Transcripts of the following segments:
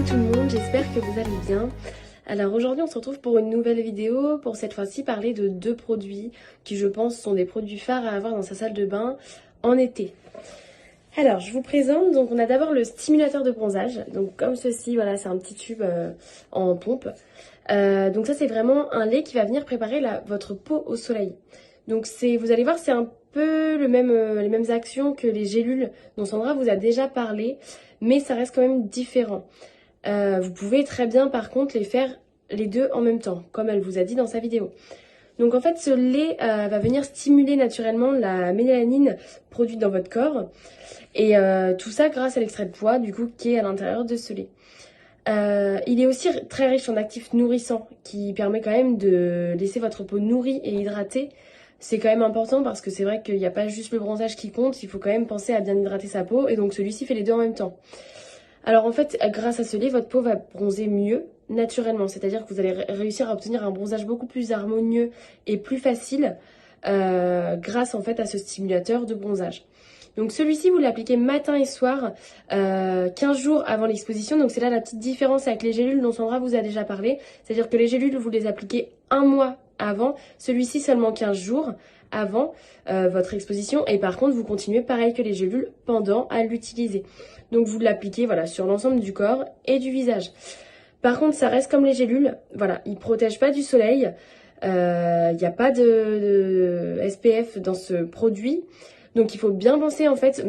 tout le monde, j'espère que vous allez bien. Alors aujourd'hui on se retrouve pour une nouvelle vidéo, pour cette fois-ci parler de deux produits qui je pense sont des produits phares à avoir dans sa salle de bain en été. Alors je vous présente, donc on a d'abord le stimulateur de bronzage, donc comme ceci, voilà c'est un petit tube en pompe. Donc ça c'est vraiment un lait qui va venir préparer votre peau au soleil. Donc vous allez voir c'est un peu les mêmes actions que les gélules dont Sandra vous a déjà parlé, mais ça reste quand même différent. Vous pouvez très bien par contre les faire les deux en même temps, comme elle vous a dit dans sa vidéo. Donc en fait ce lait va venir stimuler naturellement la mélanine produite dans votre corps. Et tout ça grâce à l'extrait de pois du coup qui est à l'intérieur de ce lait. Il est aussi très riche en actifs nourrissants qui permet quand même de laisser votre peau nourrie et hydratée. C'est quand même important parce que c'est vrai qu'il n'y a pas juste le bronzage qui compte, il faut quand même penser à bien hydrater sa peau et donc celui-ci fait les deux en même temps. Alors en fait, grâce à ce lait, votre peau va bronzer mieux naturellement, c'est-à-dire que vous allez réussir à obtenir un bronzage beaucoup plus harmonieux et plus facile grâce en fait à ce stimulateur de bronzage. Donc celui-ci, vous l'appliquez matin et soir, 15 jours avant l'exposition. Donc c'est là la petite différence avec les gélules dont Sandra vous a déjà parlé. C'est-à-dire que les gélules, vous les appliquez un mois avant. Celui-ci, seulement 15 jours avant votre exposition. Et par contre, vous continuez pareil que les gélules pendant à l'utiliser. Donc vous l'appliquez voilà, sur l'ensemble du corps et du visage. Par contre, ça reste comme les gélules. Voilà, ils ne protègent pas du soleil. Il n'y a pas de SPF dans ce produit. Donc il faut bien penser en fait,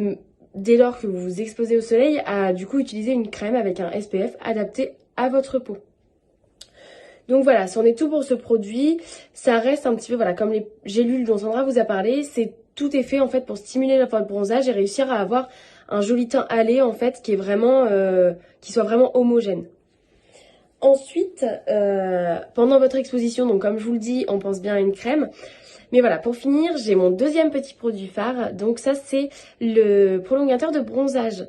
dès lors que vous vous exposez au soleil, à du coup utiliser une crème avec un SPF adapté à votre peau. Donc voilà, c'en est tout pour ce produit. Ça reste un petit peu voilà comme les gélules dont Sandra vous a parlé. Tout est fait en fait pour stimuler votre bronzage et réussir à avoir un joli teint hâlé en fait qui est vraiment, qui soit vraiment homogène. Ensuite, pendant votre exposition, donc comme je vous le dis, on pense bien à une crème. Mais voilà, pour finir, j'ai mon deuxième petit produit phare. Donc ça, c'est le prolongateur de bronzage.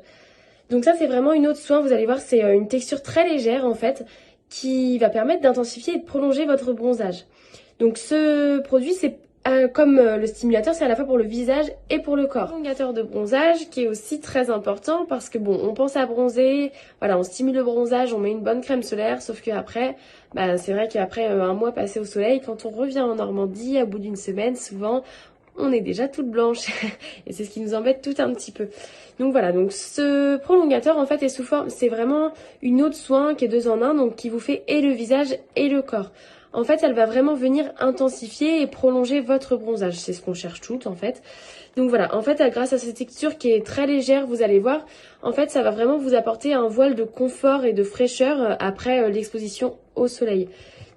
Donc ça, c'est vraiment une eau de soin. Vous allez voir, c'est une texture très légère en fait, qui va permettre d'intensifier et de prolonger votre bronzage. Donc ce produit, c'est comme le stimulateur, c'est à la fois pour le visage et pour le corps. Prolongateur de bronzage qui est aussi très important parce que bon, on pense à bronzer, voilà, on stimule le bronzage, on met une bonne crème solaire, sauf qu'après, c'est vrai qu'après un mois passé au soleil, quand on revient en Normandie, au bout d'une semaine, souvent, on est déjà toute blanche et c'est ce qui nous embête tout un petit peu. Donc voilà, donc ce prolongateur en fait est sous forme, c'est vraiment une eau de soin qui est 2 en 1, donc qui vous fait et le visage et le corps. En fait, elle va vraiment venir intensifier et prolonger votre bronzage. C'est ce qu'on cherche toutes, en fait. Donc voilà, en fait, grâce à cette texture qui est très légère, vous allez voir, en fait, ça va vraiment vous apporter un voile de confort et de fraîcheur après l'exposition au soleil.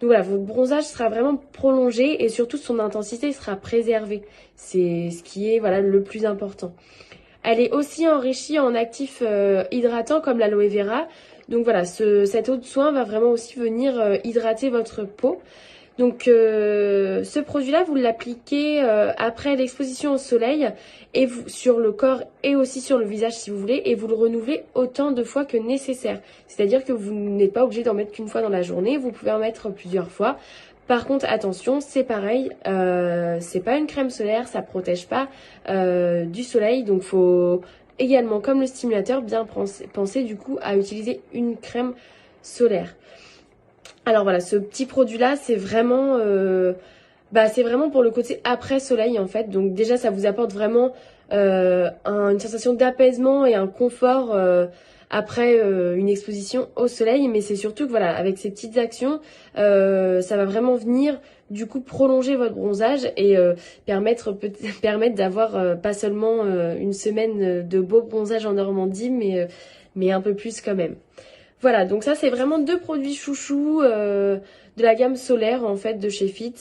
Donc voilà, votre bronzage sera vraiment prolongé et surtout son intensité sera préservée. C'est ce qui est voilà le plus important. Elle est aussi enrichie en actifs hydratants comme l'aloe vera. Donc voilà, cette eau de soin va vraiment aussi venir hydrater votre peau. Donc ce produit-là, vous l'appliquez après l'exposition au soleil et sur le corps et aussi sur le visage si vous voulez, et vous le renouvelez autant de fois que nécessaire. C'est-à-dire que vous n'êtes pas obligé d'en mettre qu'une fois dans la journée, vous pouvez en mettre plusieurs fois. Par contre, attention, c'est pareil, c'est pas une crème solaire, ça protège pas du soleil, donc faut également, comme le stimulateur, bien penser du coup à utiliser une crème solaire. Alors voilà, ce petit produit-là, c'est vraiment pour le côté après soleil en fait. Donc déjà, ça vous apporte vraiment une sensation d'apaisement et un confort après une exposition au soleil. Mais c'est surtout que voilà, avec ces petites actions, ça va vraiment venir du coup prolonger votre bronzage et permettre d'avoir pas seulement une semaine de beau bronzage en Normandie, mais un peu plus quand même. Voilà, donc ça c'est vraiment deux produits chouchous de la gamme solaire en fait de chez Fit.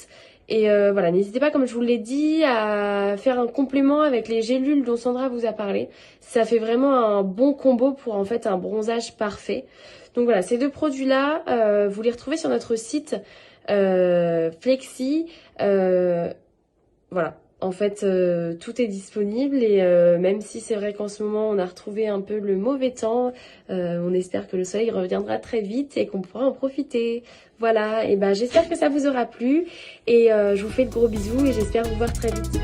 Et voilà, n'hésitez pas, comme je vous l'ai dit, à faire un complément avec les gélules dont Sandra vous a parlé. Ça fait vraiment un bon combo pour en fait un bronzage parfait. Donc voilà, ces deux produits-là, vous les retrouvez sur notre site Flexi. Voilà. En fait, tout est disponible et même si c'est vrai qu'en ce moment, on a retrouvé un peu le mauvais temps, on espère que le soleil reviendra très vite et qu'on pourra en profiter. Voilà, et j'espère que ça vous aura plu et je vous fais de gros bisous et j'espère vous voir très vite.